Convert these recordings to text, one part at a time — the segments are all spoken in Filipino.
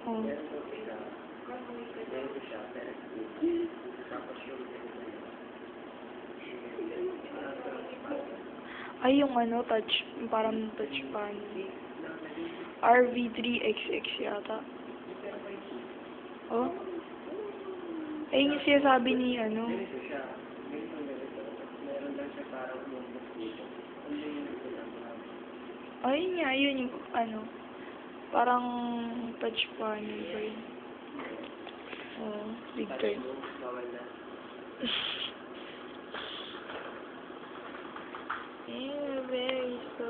Oh. Meron ko siya. Meron ko siya, pero tapos yung Ay, yung ano, touch, parang touch pan. RV3XX yata. Oh? Ay, yung sinasabi ni, ano. ganito siya. Ganito. Meron lang siya parang notebook dito. Ano yung ginagawa? Ay, nga, yun yung, ano, parang touch pan. Yun ba yun? Oh, big time. Bawal na. Yeah, very so.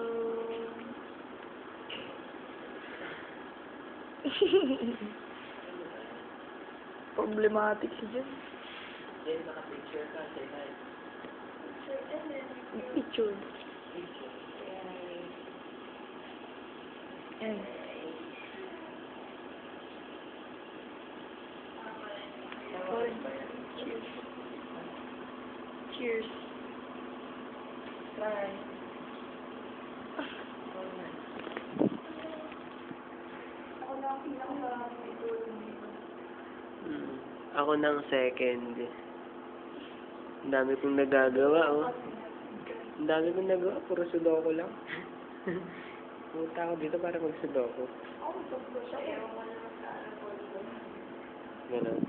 Problematic si Jen. Then, naka-picture ka, say hi. Picture. Yan. Cheers. Cheers. Bye. Ako ng second. Ang dami kong nagagawa, oh. Ang dami kong nagawa, puro sudoku lang. Pumunta ako dito para mag-sudoku. Ganun.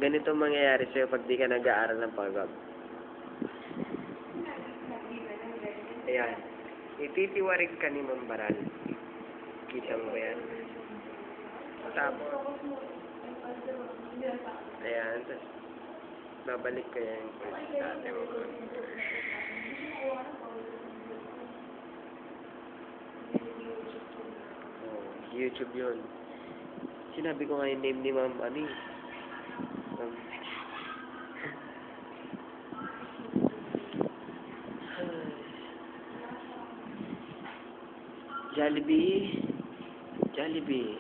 Ganito mangyayari sa'yo pag di ka nag-aaral ng pagod. Ayan. Ititiwarig ka ni Mambaral. Kita mo ba yan? Tapos, ayan. Tapos, babalik ko yan sa atin mo. Oh, YouTube yun. Sinabi ko nga yung name ni Ma'am, ano eh. Jollibee. Jollibee.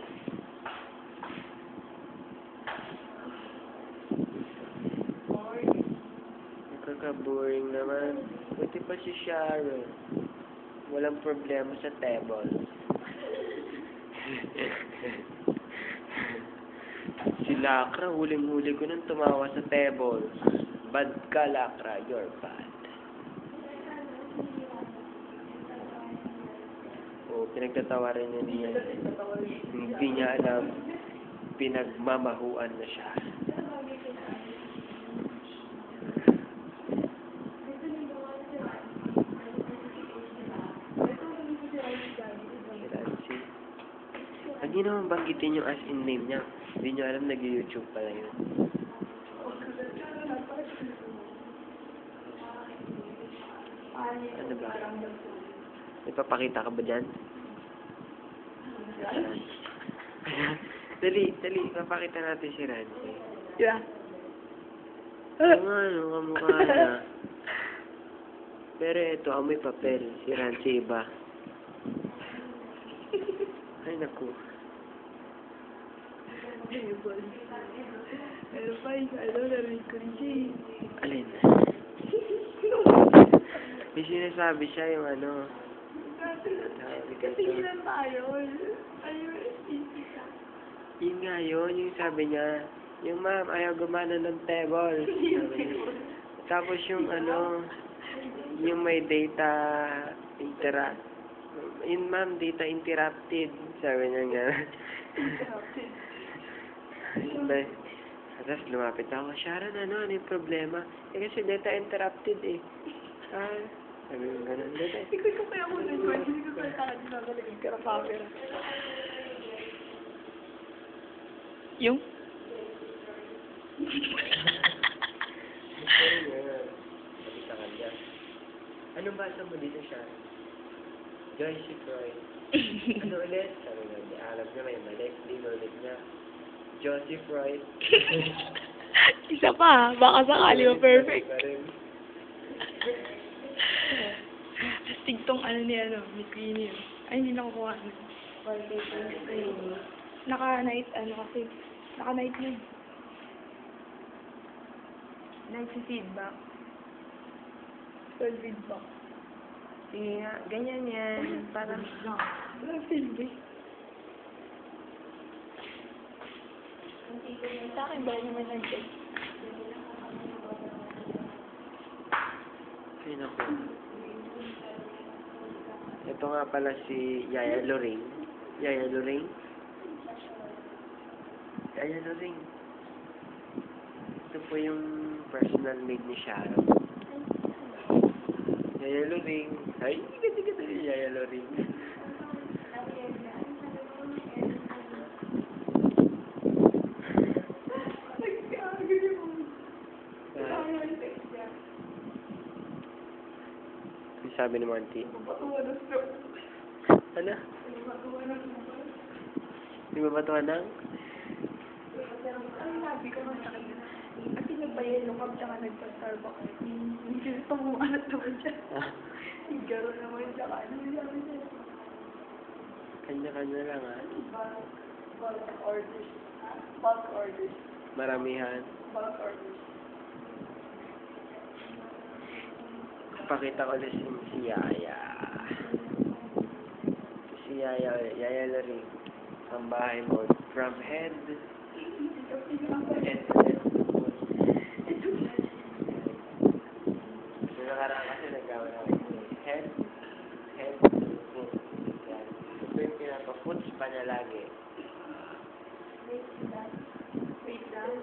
Nakaka-boring naman. Buti pa si Sharon. Walang problema sa table. Si Lakra, huling-huli ko nang tumawa sa table. Bad ka, Lakra. You're bad. O, pinagtatawaran niya niya. Hindi niya alam. Pinagmamahuan na siya. Huwag niyo naman banggitin yung as-in name niya. Hindi niyo alam, nag-YouTube pala yun. Ano ba? Ipapakita ka ba dyan? Dali, ipapakita natin si Rancy. Yeah. Ano, kamukha na. Pero ito, amoy papel. Si Rancy iba. Ay, naku. Pero pa, narinig ko rin siya eh. Alin? May sinasabi siya yung ano. Kasi ilan tayo. Ayun, isa. Yun nga yun, yung sabi niya. Yung ma'am, ayaw gumana ng table. Sabi niya. Tapos yung ano, yung may data yun ma'am, data interrupted. Sabi niya nga. Tapos lumapit ako, Sharon, ano yung problema? Eh kasi data interrupted eh. Sabi mo ganun, data. Ikot ko kaya muna yung question, hindi ko kaya takad na talagang ka ng camera. Yung? Sabi sa kanya. Anong basa mo dito, Sharon? Joyce Freud. Ano ulit? Sabi nga, di alam niya may mali. Di ulit niya. Josie Freud. Isa pa, baka sakali mo perfect. Astig tong ano ni Queenie. Ay, hindi nakukuha. Naka-night, kasi. Naka-night mood. Night si feedback. Feedback. Sige nga, ganyan yan. Parang, Wala feedback. Sa akin ba naman nag-check? Sino po? Ito nga pala si Yaya Loring. Yaya Loring? Yaya Loring. Ito po yung personal maid ni Sharon. Yaya Loring. Ay, ganda ni Yaya Loring. Ano sabi ni Monty? Ano? Di ba batuhan ng? Ang sabi ko nga sa kanya, kasi nagpa-yellow cup tsaka nagpa-Starbucks. Hindi pamuanat naman siya. Sigaro naman siya. Ano sabi niya? Kanya-kanya lang ha. Bulk orders. Bulk orders. Maramihan. Bulk orders. Pakita ko ulit si Yaya. Si Yaya, Yaya Loring. Ang bahay mo. From head to head. Yung nakaraan kasi nagkawa na head to foot. Yan. Ito yung pinapa-foots pa niya lagi. Wait lang. Wait lang.